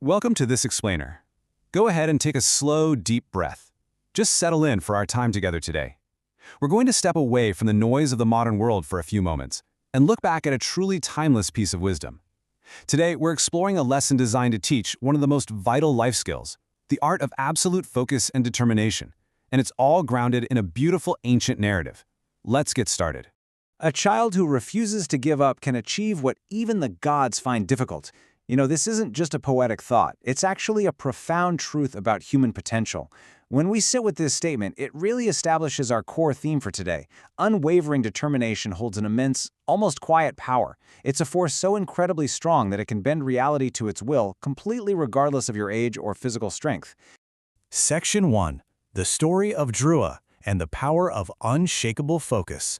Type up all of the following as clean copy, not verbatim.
Welcome to this explainer. Go ahead and take a slow, deep breath. Just settle in for our time together today. We're going to step away from the noise of the modern world for a few moments and look back at a truly timeless piece of wisdom. Today, we're exploring a lesson designed to teach one of the most vital life skills, the art of absolute focus and determination, and it's all grounded in a beautiful ancient narrative. Let's get started. A child who refuses to give up can achieve what even the gods find difficult. This isn't just a poetic thought. It's actually a profound truth about human potential. When we sit with this statement, it really establishes our core theme for today. Unwavering determination holds an immense, almost quiet power. It's a force so incredibly strong that it can bend reality to its will, completely regardless of your age or physical strength. Section 1. The Story of Dhruva and the Power of Unshakable Focus.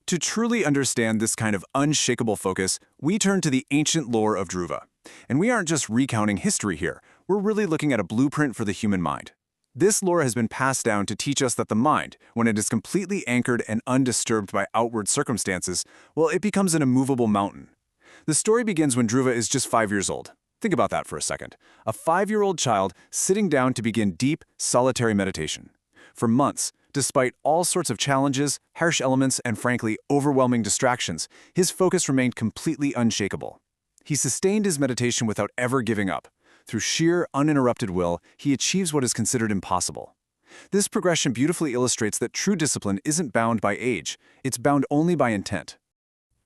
To truly understand this kind of unshakable focus, we turn to the ancient lore of Dhruva. And we aren't just recounting history here, we're really looking at a blueprint for the human mind. This lore has been passed down to teach us that the mind, when it is completely anchored and undisturbed by outward circumstances, well, it becomes an immovable mountain. The story begins when Dhruva is just 5 years old. Think about that for a second. A 5-year-old child sitting down to begin deep, solitary meditation. For months, despite all sorts of challenges, harsh elements, and frankly, overwhelming distractions, his focus remained completely unshakable. He sustained his meditation without ever giving up. Through sheer, uninterrupted will, he achieves what is considered impossible. This progression beautifully illustrates that true discipline isn't bound by age, it's bound only by intent.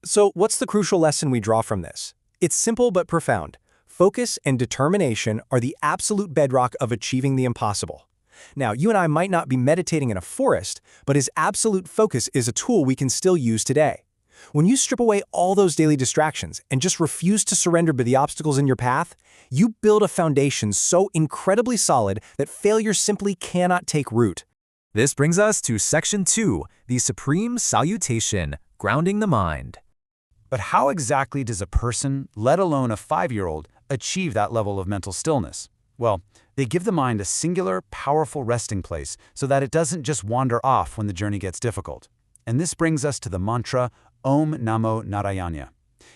So, what's the crucial lesson we draw from this? It's simple but profound. Focus and determination are the absolute bedrock of achieving the impossible. Now, you and I might not be meditating in a forest, but his absolute focus is a tool we can still use today. When you strip away all those daily distractions and just refuse to surrender to the obstacles in your path, you build a foundation so incredibly solid that failure simply cannot take root. This brings us to Section 2, the Supreme Salutation, Grounding the Mind. But how exactly does a person, let alone a 5-year-old, achieve that level of mental stillness? Well, they give the mind a singular, powerful resting place so that it doesn't just wander off when the journey gets difficult. And this brings us to the mantra, Om Namo Narayana.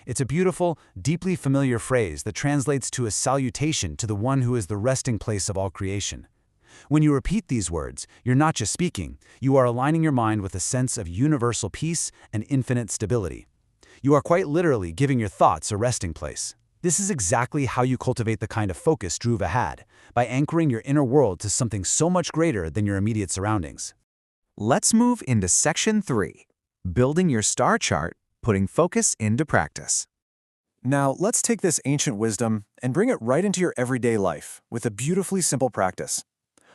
It's a beautiful, deeply familiar phrase that translates to a salutation to the one who is the resting place of all creation. When you repeat these words, you're not just speaking, you are aligning your mind with a sense of universal peace and infinite stability. You are quite literally giving your thoughts a resting place. This is exactly how you cultivate the kind of focus Dhruva had, by anchoring your inner world to something so much greater than your immediate surroundings. Let's move into Section 3, Building Your Star Chart, Putting Focus into Practice. Now, let's take this ancient wisdom and bring it right into your everyday life with a beautifully simple practice.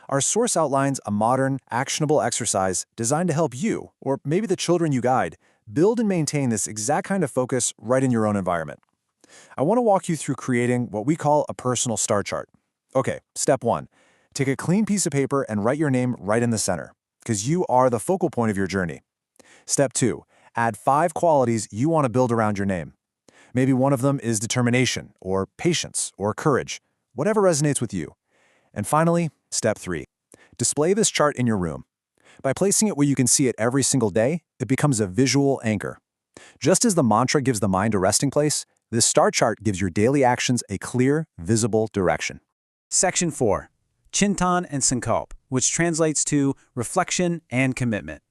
Our source outlines a modern, actionable exercise designed to help you, or maybe the children you guide, build and maintain this exact kind of focus right in your own environment. I want to walk you through creating what we call a personal star chart. Okay, step 1. Take a clean piece of paper and write your name right in the center, because you are the focal point of your journey. Step 2. Add 5 qualities you want to build around your name. Maybe one of them is determination, or patience, or courage, whatever resonates with you. And finally, step 3. Display this chart in your room. By placing it where you can see it every single day, it becomes a visual anchor. Just as the mantra gives the mind a resting place, this star chart gives your daily actions a clear, visible direction. Section 4. Chintan and Sankalp, which translates to reflection and commitment.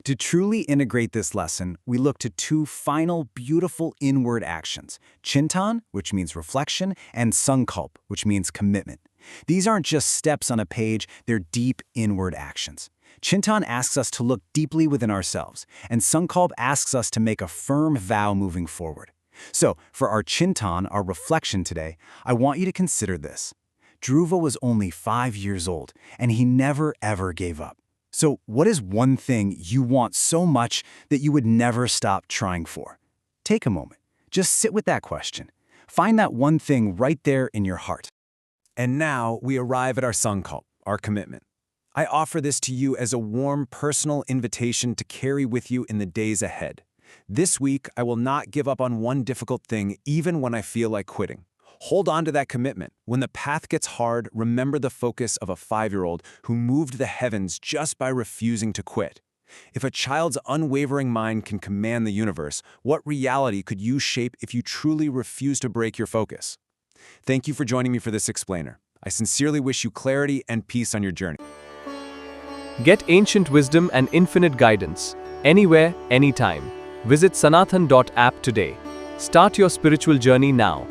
To truly integrate this lesson, we look to 2 final, beautiful inward actions. Chintan, which means reflection, and Sankalp, which means commitment. These aren't just steps on a page, they're deep inward actions. Chintan asks us to look deeply within ourselves, and Sankalp asks us to make a firm vow moving forward. So, for our Chintan, our reflection today, I want you to consider this. Dhruva was only 5 years old, and he never ever gave up. So, what is one thing you want so much that you would never stop trying for? Take a moment. Just sit with that question. Find that one thing right there in your heart. And now we arrive at our Sankalp, our commitment. I offer this to you as a warm, personal invitation to carry with you in the days ahead. This week, I will not give up on one difficult thing, even when I feel like quitting. Hold on to that commitment. When the path gets hard, remember the focus of a 5-year-old who moved the heavens just by refusing to quit. If a child's unwavering mind can command the universe, what reality could you shape if you truly refuse to break your focus? Thank you for joining me for this explainer. I sincerely wish you clarity and peace on your journey. Get ancient wisdom and infinite guidance, anywhere, anytime. Visit sanathan.app today. Start your spiritual journey now.